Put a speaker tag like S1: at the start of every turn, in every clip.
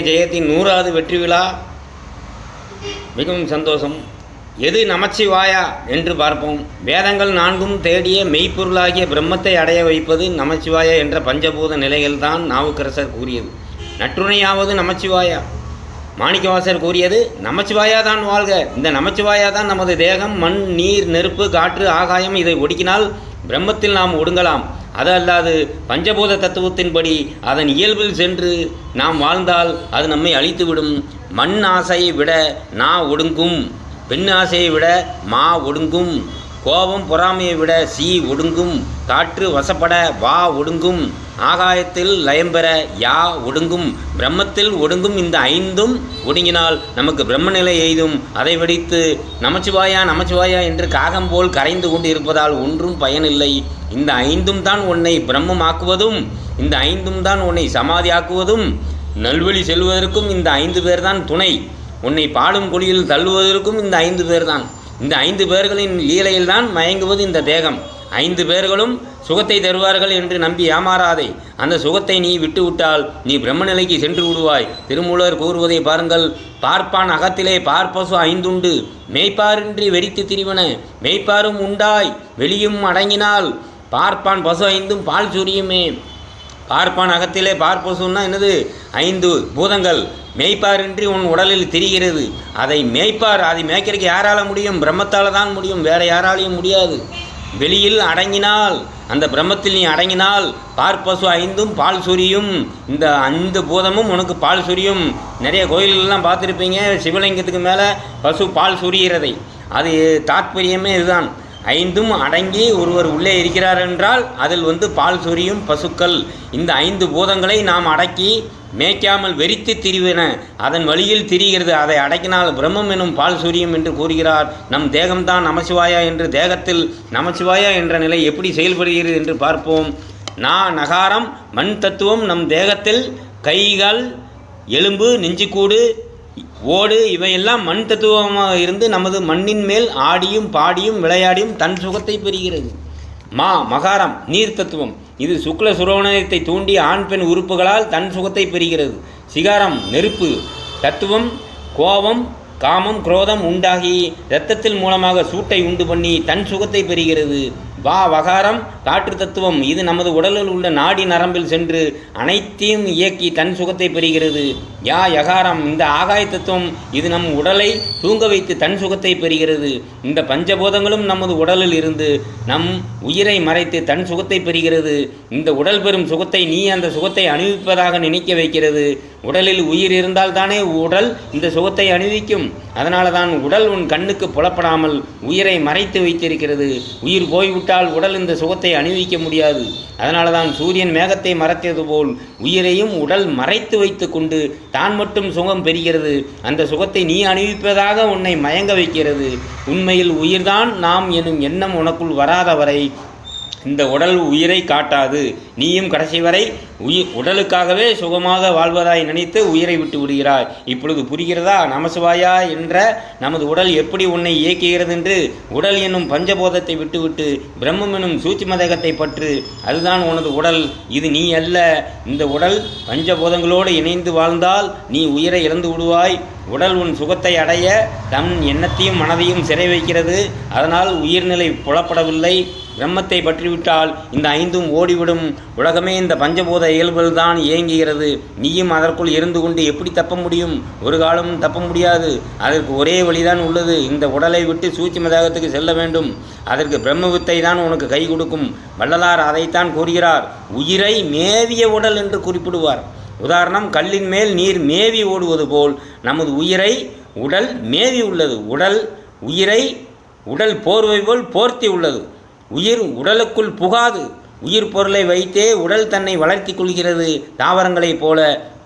S1: ஜெயத்தின் 100வது வெற்றி விழா. மிகவும் சந்தோஷம். எது நமச்சிவாயா என்று பார்ப்போம். வேதங்கள் 4ம் தேடிய மெய்ப்பொருளாகிய பிரம்மத்தை அடைய வைப்பது நமச்சிவாயா என்ற பஞ்சபூத நிலைகள்தான் நாவுக்கரசர் கூறியது. நற்றுணையாவது நமச்சிவாயா. மாணிக்கவாசர் கூறியது நமச்சிவாயா தான் வாழ்க. இந்த நமச்சிவாயா தான் நமது தேகம், மண், நீர், நெருப்பு, காற்று, ஆகாயம் இதை ஒடுக்கினால் பிரம்மத்தில் நாம் ஒடுங்கலாம். அது அல்லாது பஞ்சபூத தத்துவத்தின்படி அதன் இயல்பில் சென்று நாம் வாழ்ந்தால் அது நம்மை அழித்துவிடும். மண் ஆசையை விட நா ஒடுங்கும், பெண் ஆசையை விட மா ஒடுங்கும், கோபம் பொறாமையை விட சி ஒடுங்கும், காற்று வசப்பட வா ஒடுங்கும், ஆகாயத்தில் லயம்பெற யா ஒடுங்கும், பிரம்மத்தில் ஒடுங்கும். இந்த 5ம் ஒடுங்கினால் நமக்கு பிரம்மநிலை எய்தும். அதை வெடித்து நமச்சிவாயா நமச்சிவாயா என்று காகம் போல் கரைந்து கொண்டு இருப்பதால் ஒன்றும் பயனில்லை. இந்த 5ம் தான் உன்னை பிரம்மமாக்குவதும், இந்த 5ம் தான் உன்னை சமாதி ஆக்குவதும். நல்வழி செல்வதற்கும் இந்த 5 பேர் தான் துணை. உன்னை பாடும் குழியில் தள்ளுவதற்கும் இந்த 5 பேர் தான். இந்த 5 பேர்களின் லீலையில்தான் மயங்குவது இந்த தேகம். 5 பேர்களும் சுகத்தை தருவார்கள் என்று நம்பி ஏமாறாதே. அந்த சுகத்தை நீ விட்டுவிட்டால் நீ பிரம்மநிலைக்கு சென்று விடுவாய். திருமூலர் கூறுவதை பாருங்கள். பார்ப்பான் அகத்திலே பார்ப்பசு 5 மேய்ப்பாரின்றி வெறித்து திரிவன, மேய்ப்பாரும் உண்டாய் வெளியும் அடங்கினால் பார்ப்பான் பசு 5 பால் சுரியுமே. பார்ப்பான் அகத்திலே பார்ப்பசுன்னா என்னது? 5 பூதங்கள் மேய்ப்பாரின்றி உன் உடலில் திரிகிறது. அதை மேய்க்கிறதுக்கு யாரால முடியும்? பிரம்மத்தால் தான் முடியும், வேற யாராலையும் முடியாது. வெளியில் அடங்கினால், அந்த பிரம்மத்தில் நீ அடங்கினால் பார்ப்பசு 5 பால் சொரியும். இந்த 5 பூதமும் உனக்கு பால் சொரியும். நிறைய கோயிலெல்லாம் பார்த்துருப்பீங்க, சிவலிங்கத்துக்கு மேலே பசு பால் சொரிகிறதை. அது தாத்பரியமே இதுதான். 5ம் அடங்கி ஒருவர் உள்ளே இருக்கிறார் என்றால் அதில் பால் சொரியும் பசுக்கள். இந்த 5 பூதங்களை நாம் அடக்கி மேய்க்காமல் வெறித்து திரிவன, அதன் வழியில் திரிகிறது. அதை அடக்கினால் பிரம்மம் எனும் பால் சொரியும் என்று கூறுகிறார். நம் தேகம்தான் நமசிவாயா என்று, தேகத்தில் நமசிவாயா என்ற நிலை எப்படி செயல்படுகிறது என்று பார்ப்போம். நகாரம் மண் தத்துவம் நம் தேகத்தில் கைகள், எலும்பு, நெஞ்சுக்கூடு, ஓடு இவையெல்லாம் மண் தத்துவமாக இருந்து நமது மண்ணின் மேல் ஆடியும் பாடியும் விளையாடியும் தன் சுகத்தை பெறுகிறது. மகாரம் நீர் தத்துவம். இது சுக்ல சுரோணத்தை தூண்டி ஆண் பெண் உறுப்புகளால் தன் சுகத்தை பெறுகிறது. சிகாரம் நெருப்பு தத்துவம். கோபம், காமம், குரோதம் உண்டாகி இரத்தத்தில் மூலமாக சூட்டை உண்டு பண்ணி தன் சுகத்தை பெறுகிறது. வகாரம் காற்று தத்துவம். இது நமது உடலில் உள்ள நாடி நரம்பில் சென்று அனைத்தையும் இயக்கி தன் சுகத்தை பெறுகிறது. யகாரம் இந்த ஆகாய தத்துவம். இது நம் உடலை தூங்க வைத்து தன் சுகத்தை பெறுகிறது. இந்த பஞ்சபூதங்களும் நமது உடலில் இருந்து நம் உயிரை மறைத்து தன் சுகத்தை பெறுகிறது. இந்த உடல் பெறும் சுகத்தை நீ அந்த சுகத்தை அனுபவிப்பதாக நினைக்க வைக்கிறது. உடலில் உயிர் இருந்தால் தானே உடல் இந்த சுகத்தை அனுபவிக்கும். அதனால தான் உடல் உன் கண்ணுக்கு புலப்படாமல் உயிரை மறைத்து வைத்திருக்கிறது. உயிர் போய்விட்டால் உடல் இந்த சுகத்தை அனுபவிக்க முடியாது. அதனால தான் சூரியன் மேகத்தை மறைத்தது போல் உயிரையும் உடல் மறைத்து வைத்து கொண்டு தான் மட்டும் சுகம் பெறுகிறது. அந்த சுகத்தை நீ அனுபவிப்பதாக உன்னை மயங்க வைக்கிறது. உண்மையில் உயிர்தான் நாம் எனும் எண்ணம் உனக்குள் வராத வரை இந்த உடல் உயிரை காட்டாது. நீயும் கடைசி வரை உடலுக்காகவே சுகமாக வாழ்வதாய் நினைத்து உயிரை விட்டு விடுகிறாய். இப்பொழுது புரிகிறதா நமசிவாயா என்ற நமது உடல் எப்படி உன்னை இயக்குகிறது என்று? உடல் என்னும் பஞ்சபோதத்தை விட்டுவிட்டு பிரம்மம் என்னும் சூட்சும தேகத்தை பற்று. அதுதான் உனது உடல், இது நீ அல்ல. இந்த உடல் பஞ்சபோதங்களோடு இணைந்து வாழ்ந்தால் நீ உயிரை இழந்து விடுவாய். உடல் உன் சுகத்தை அடைய தன் எண்ணத்தையும் மனதையும் சிறை வைக்கிறது. அதனால் உயிர்நிலை புலப்படவில்லை. பிரம்மத்தை பற்றிவிட்டால் இந்த 5ம் ஓடிவிடும். உலகமே இந்த பஞ்சபூத இயல்பில் தான் இயங்குகிறது. நீயும் அதற்குள் இருந்து கொண்டு எப்படி தப்ப முடியும்? ஒரு காலமும் தப்ப முடியாது. அதற்கு ஒரே வழிதான் உள்ளது. இந்த உடலை விட்டு சூட்சும தேகத்துக்கு செல்ல வேண்டும். அதற்கு பிரம்மவித்தை தான் உனக்கு கை கொடுக்கும். வள்ளலார் அதைத்தான் கூறுகிறார். உயிரை மேவிய உடல் என்று குறிப்பிடுவார். உதாரணம், கல்லின் மேல் நீர் மேவி ஓடுவது போல் நமது உயிரை உடல் மேவி உள்ளது. உடல் போர்வை போல் போர்த்தி உள்ளது. உயிர் உடலுக்குள் புகாது. உயிர் பொருளை வைத்தே உடல் தன்னை வளர்த்தி கொள்கிறது. தாவரங்களைப் போல,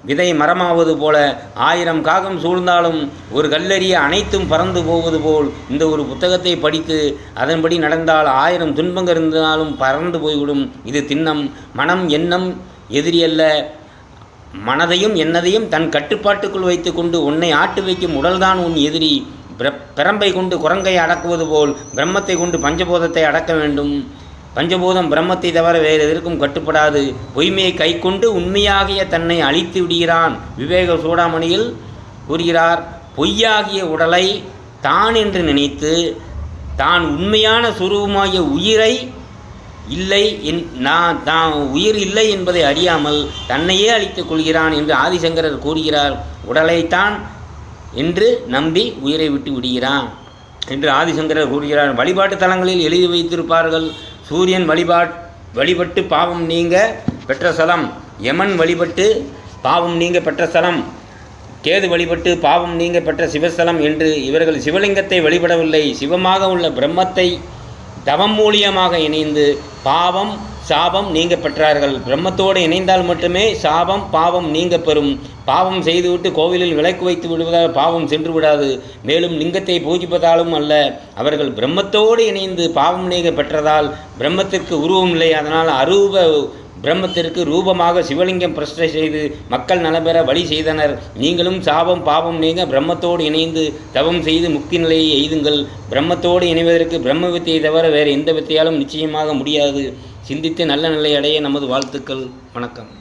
S1: விதை மரமாவது போல 1000 காகம் சூழ்ந்தாலும் ஒரு கல்லெறிய அனைத்தும் பறந்து போவது போல் இந்த ஒரு புத்தகத்தை படித்து அதன்படி நடந்தால் 1000 துன்பங்கள் இருந்தாலும் பறந்து போய்விடும். இது திண்ணம். மனம் எண்ணம் எதிரி அல்ல. மனதையும் எண்ணதையும் தன் கட்டுப்பாட்டுக்குள் வைத்து கொண்டு உன்னை ஆட்டு வைக்கும் உடல்தான் உன் எதிரி. பிரம்பை கொண்டு குரங்கை அடக்குவது போல் பிரம்மத்தை கொண்டு பஞ்சபோதத்தை அடக்க வேண்டும். பஞ்சபூதம் பிரம்மத்தை தவிர வேறு எதற்கும் கட்டுப்படாது. பொய்மையை கை கொண்டு உண்மையாகிய தன்னை அழித்து விடுகிறான். விவேக சூடாமணியில் கூறுகிறார், பொய்யாகிய உடலை தான் என்று நினைத்து தான் உண்மையான சுரூபமாகிய உயிரை இல்லை தான் உயிர் இல்லை என்பதை அறியாமல் தன்னையே அழித்துக் கொள்கிறான் என்று ஆதிசங்கரர் கூறுகிறார். உடலைத்தான் என்று நம்பி உயிரை விட்டு விடுகிறான் என்று ஆதிசங்கரர் கூறுகிறார். வழிபாட்டு தலங்களில் எழுதி வைத்திருப்பார்கள், சூரியன் வழிபட்டு பாவம் நீங்க பெற்ற ஸ்தலம், யமன் வழிபட்டு பாவம் நீங்க பெற்ற ஸ்தலம், கேது வழிபட்டு பாவம் நீங்க பெற்ற சிவஸ்தலம் என்று. இவர்கள் சிவலிங்கத்தை வழிபடவில்லை, சிவமாக உள்ள பிரம்மத்தை தவம் மூலியமாக இணைந்து பாவம் சாபம் நீங்க பெற்றார்கள். பிரம்மத்தோடு இணைந்தால் மட்டுமே சாபம் பாவம் நீங்க பெறும். பாவம் செய்துவிட்டு கோவிலில் விளக்கு வைத்து விடுவதால் பாவம் சென்று விடாது. மேலும் லிங்கத்தை பூஜிப்பதாலும் அல்ல, அவர்கள் பிரம்மத்தோடு இணைந்து பாவம் நீங்க பெற்றதால் பிரம்மத்திற்கு உருவம் இல்லை. அதனால் அரூப பிரம்மத்திற்கு ரூபமாக சிவலிங்கம் பிரஷ்டை செய்து மக்கள் நலம்பெற வழி செய்தனர். நீங்களும் சாபம் பாவம் நீங்க பிரம்மத்தோடு இணைந்து தவம் செய்து முக்தி நிலையை எய்துங்கள். பிரம்மத்தோடு இணைவதற்கு பிரம்ம வித்தையை தவிர வேறு எந்த வித்தையாலும் நிச்சயமாக முடியாது. சிந்தித்து நல்ல நிலை அடைய நமது வாழ்த்துக்கள். வணக்கம்.